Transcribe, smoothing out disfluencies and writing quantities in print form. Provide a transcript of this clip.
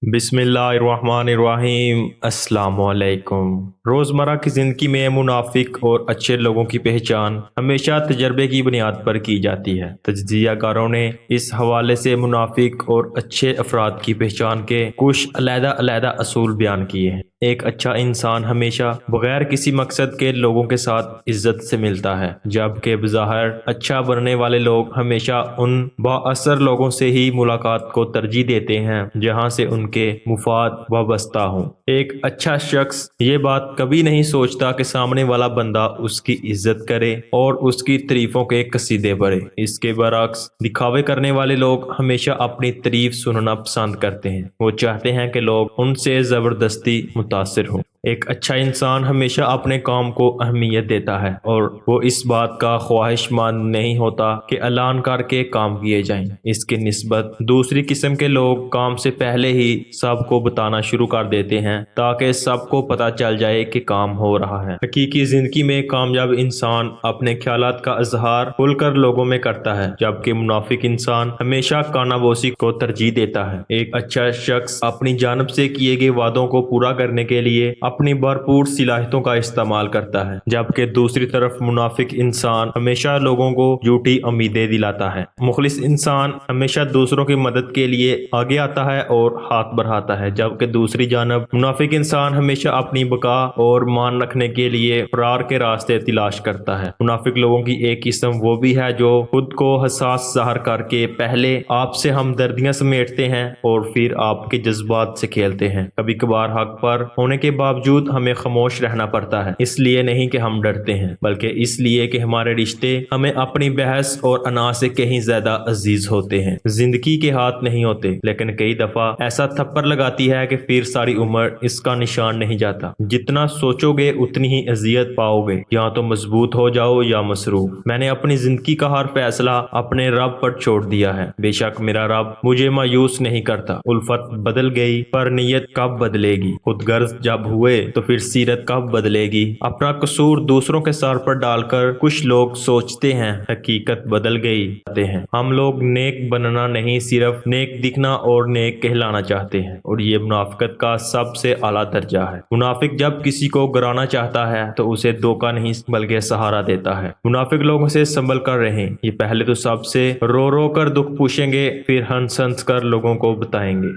बिस्मिल्लाहिर्रहमानिर्रहीम। अस्सलाम वालेकुम। रोज़मर्रा की ज़िंदगी में मुनाफिक और अच्छे लोगों की पहचान हमेशा तजर्बे की बुनियाद पर की जाती है। तज्ज़ियाकारों ने इस हवाले से मुनाफिक और अच्छे अफराद की पहचान के कुछ अलग-अलग असूल बयान किए हैं। एक अच्छा इंसान हमेशा बगैर किसी मकसद के लोगों के साथ इज्जत से मिलता है, जबकि बज़ाहिर अच्छा बनने वाले लोग हमेशा उन बाअसर लोगों से ही मुलाकात को तरजीह देते हैं जहां से उनके मुफाद वाबस्ता हों। एक अच्छा शख्स ये बात कभी नहीं सोचता कि सामने वाला बंदा उसकी इज्जत करे और उसकी तारीफों के कसीदे पढ़े। इसके बरअक्स दिखावे करने वाले लोग हमेशा अपनी तारीफ सुनना पसंद करते हैं। वो चाहते हैं कि लोग उनसे जबरदस्ती मुतासिर हों। एक अच्छा इंसान हमेशा अपने काम को अहमियत देता है और वो इस बात का ख्वाहिशमंद नहीं होता कि ऐलान करके काम किए जाएं। इसकी निस्बत दूसरी किस्म के लोग काम से पहले ही सबको बताना शुरू कर देते हैं ताकि सबको पता चल जाए कि काम हो रहा है। हकीकी जिंदगी में कामयाब इंसान अपने ख्यालात का इजहार खुलकर लोगों में करता है, जबकि मुनाफिक इंसान हमेशा कानाबोसी को तरजीह देता है। एक अच्छा शख्स अपनी जानब से किए गए वादों को पूरा करने के लिए अपनी भरपूर सलाहियतों का इस्तेमाल करता है, जबकि दूसरी तरफ मुनाफिक इंसान हमेशा लोगों को झूठी उम्मीदें दिलाता है। मुखलिस इंसान हमेशा दूसरों की मदद के लिए आगे आता है और हाथ बढ़ाता है, जबकि दूसरी जानब मुनाफिक इंसान हमेशा अपनी बका और मान रखने के लिए फरार के रास्ते तलाश करता है। मुनाफिक लोगों की एक किस्म वो भी है जो खुद को हसास ज़ाहिर करके पहले आपसे हमदर्दियां समेटते हैं और फिर आपके जज्बात से खेलते हैं। कभी कभार हक पर होने के बावजूद हमें खामोश रहना पड़ता है, इसलिए नहीं कि हम डरते हैं, बल्कि इसलिए कि हमारे रिश्ते हमें अपनी बहस और अना से कहीं ज्यादा अजीज होते हैं। जिंदगी के हाथ नहीं होते, लेकिन कई दफा ऐसा थप्पड़ लगाती है कि फिर सारी उम्र इसका निशान नहीं जाता। जितना सोचोगे उतनी ही अजियत पाओगे। या तो मजबूत हो जाओ या मसरूफ। मैंने अपनी जिंदगी का हर फैसला अपने रब पर छोड़ दिया है। बेशक मेरा रब मुझे मायूस नहीं करता। उल्फत बदल गई पर नीयत कब बदलेगी? खुदगर्ज जब हुए तो फिर सीरत कब बदलेगी? अपना कसूर दूसरों के सर पर डालकर कुछ लोग सोचते हैं हकीकत बदल गई हैं। हम लोग नेक बनना नहीं, सिर्फ नेक दिखना और नेक कहलाना चाहते हैं, और ये मुनाफिकत का सबसे आला दर्जा है। मुनाफिक जब किसी को गिराना चाहता है तो उसे धोखा नहीं बल्कि सहारा देता है। मुनाफिक लोगों से संभल कर रहें। ये पहले तो सबसे रो रो कर दुख पूछेंगे, फिर हंस हंस कर लोगों को बताएंगे।